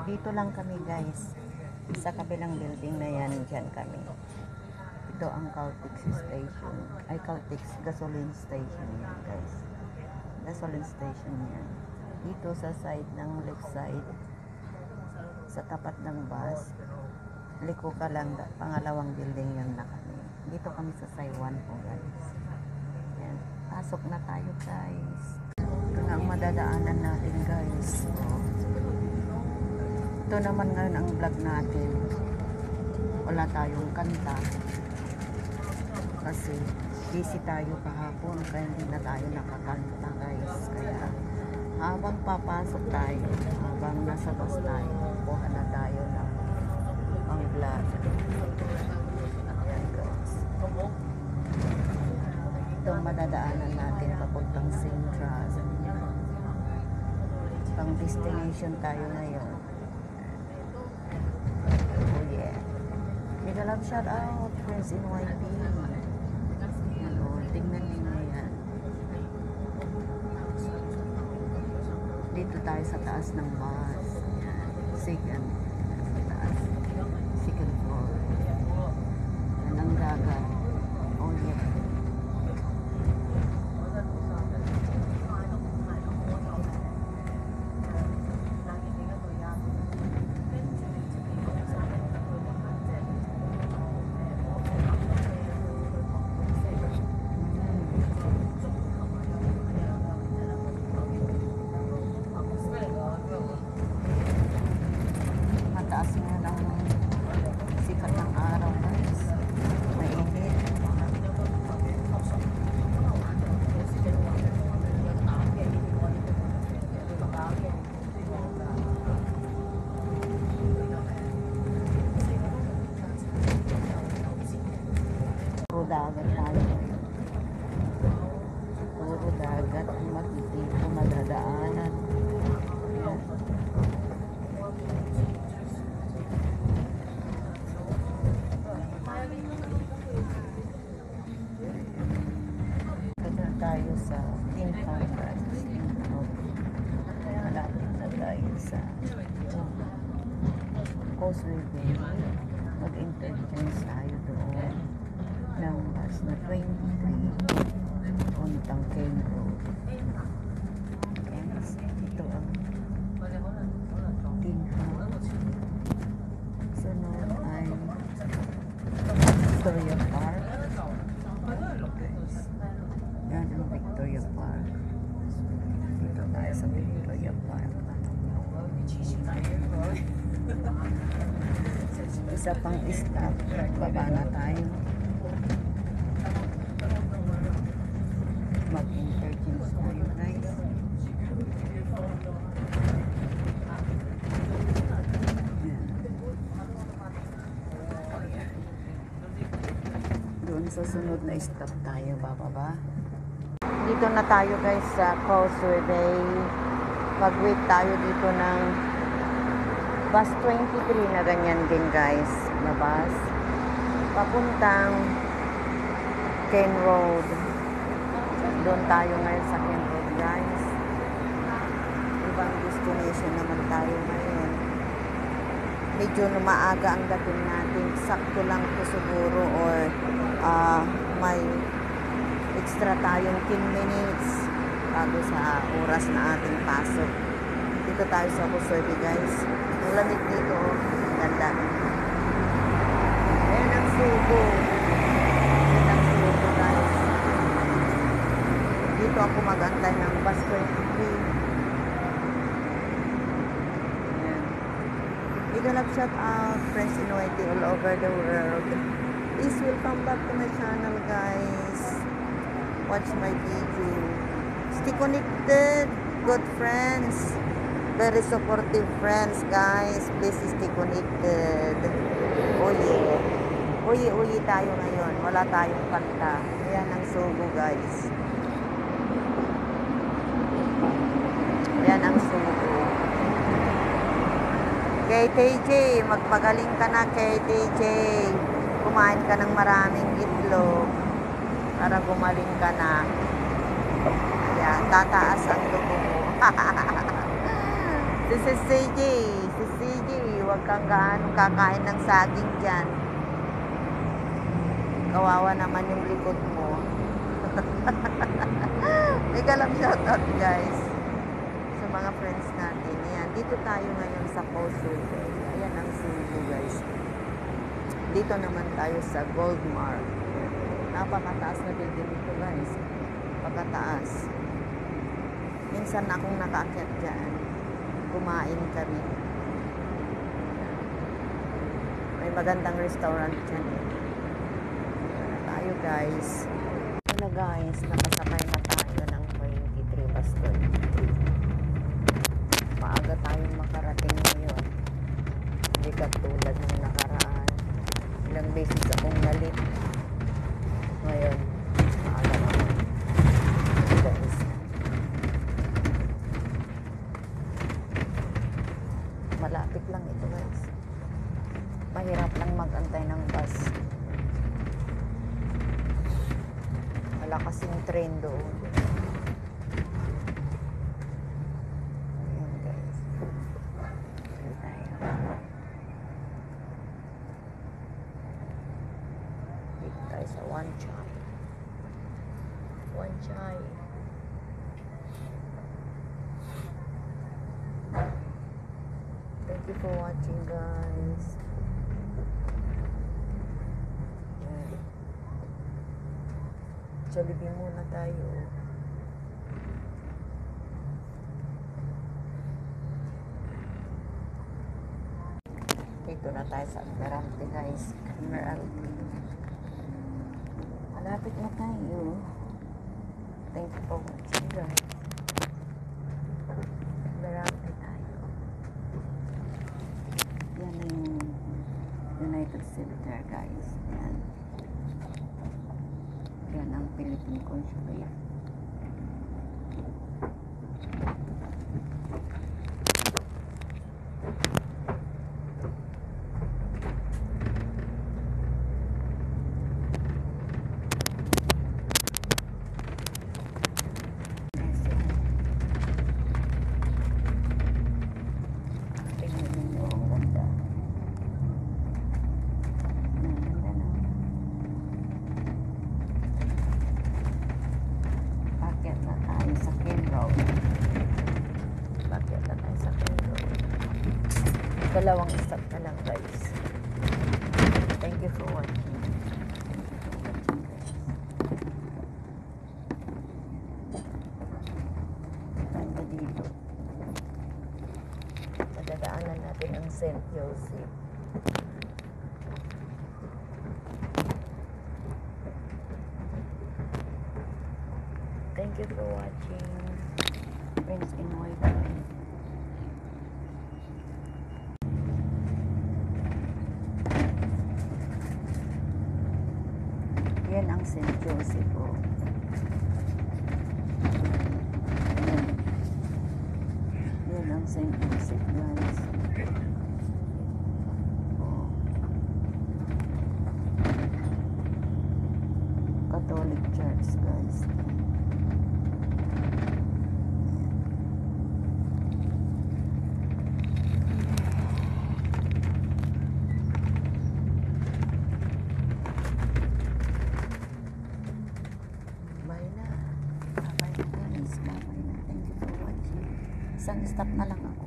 Dito lang kami guys. Sa kabilang building na yan, dyan kami. Ito ang Caltex station. Ay, Caltex gasoline station yan guys. Gasoline station yan. Dito sa side ng left side, sa tapat ng bus, liko ka lang, pangalawang building yan na kami. Dito kami sa Saiwan po guys. Yan. Pasok na tayo guys. Ito na ang madadaanan natin guys. Ito naman ngayon ang vlog natin. Wala tayong kanta. Kasi busy tayo kahapon kaya hindi na tayo nakakanta guys. Kaya habang papasok tayo, habang nasa bus tayo, kuha na tayo ng ang vlog. Ayan guys. Ito ang madadaanan natin papuntang Central. Pang destination tayo ngayon. Oh yeah. Mega love shout out friends in YP. Ano, tingnan niyo yan. Dito tayo sa taas ng bus. Yan. Second. Sa taas. Second floor. Yan ang dagat. Oh yeah. Mataas nga ng sikat ng araw guys. Mainit. Puro dagat tayo. Puro dagat ang makikita madadaanan. Tayo sa King Town guys. Malapit na tayo sa Causeway Bay. Mag-interchange tayo doon ng bus na 23 puntang Cane Road. Guys, ito ang King House. Sunod ay Victoria Park. Guys, yan ang Victoria Park. Dito tayo sa Victoria Park. Isa pang stop. Baba na tayo. Mag-interchange tayo guys. Doon sa sunod na stop tayo bababa. Dito na tayo guys sa Causeway Bay. Mag-wait tayo dito ng bus 23 na ganyan din guys na bus. Papuntang Cane Road. Doon tayo ngayon sa Cane Road guys. Ibang destination naman tayo ngayon. Medyo maaga ang dating natin. Sakto lang to siguro or may extra tayong 10 minutes bago sa oras na ating pasok. Dito tayo sa Causeway guys. Ang lamig dito, ganda. Ayan ang Subo. Ayan ang Subo guys. Dito ako mag-antay ng bus 23. Ayan. Big love shout out friends in YT all over the world. Please welcome back to my channel guys. Watch my video. Stay connected, good friends. Very supportive friends, guys. Please stay connected. Uyi tayo ngayon. Wala tayong kanta. Ayan ang Subo, guys. Ayan ang Subo. KTJ, magpagaling ka na, KTJ. Kumain ka ng maraming itlog para gumaling ka na. Ayan, tataas ang dugo mo. Si CJ. kang gaano kakain ng saging dyan. Kawawa naman yung likod mo. Mega love shoutout guys sa mga friends natin. Ayan, dito tayo ngayon sa Causeway Bay. Ayan ang Cebu guys. Dito naman tayo sa Goldmar. Napakataas na building dito guys. Pagkataas. Minsan akong nakaakyat dyan. Kumain kami. May magandang restaurant dyan. Ayan tayo guys. Ano guys, nakasakay na tayo ng 23 bus 23. Maaga tayong makarating ngayon. Hindi katulad ng nakaraan. Ilang beses akong nalit. Ngayon, maaga naman. Guys. Malapit lang ito guys. Mahirap lang mag-antay ng bus. Wala kasing train doon. Ayan guys. Ayan tayo. Dito tayo sa One Chai. One Chai. Thank you for watching guys. Jollibee muna tayo. Dito na tayo sa Admiralty guys. Admiralty. Malapit na tayo. Thank you for watching guys. Admiralty tayo. Yan na yung United Center guys. Yan. Yan ang Philippine Consulate. Tingnan ninyo ang ganda. Bakit na tayo sa King Road? Bakit na tayo sa King Road? Dalawang stop na lang guys. Thank you for watching. Ganda dito. Madadaanan natin ang St. Joseph. Thank you for watching. Friends in Wi-Fi. Yan ang St. Joseph po. Yan ang St. Joseph guys. Catholic Church guys. Bye na. Bye na guys. Bye na. Thank you for watching. Isang stop na lang ako.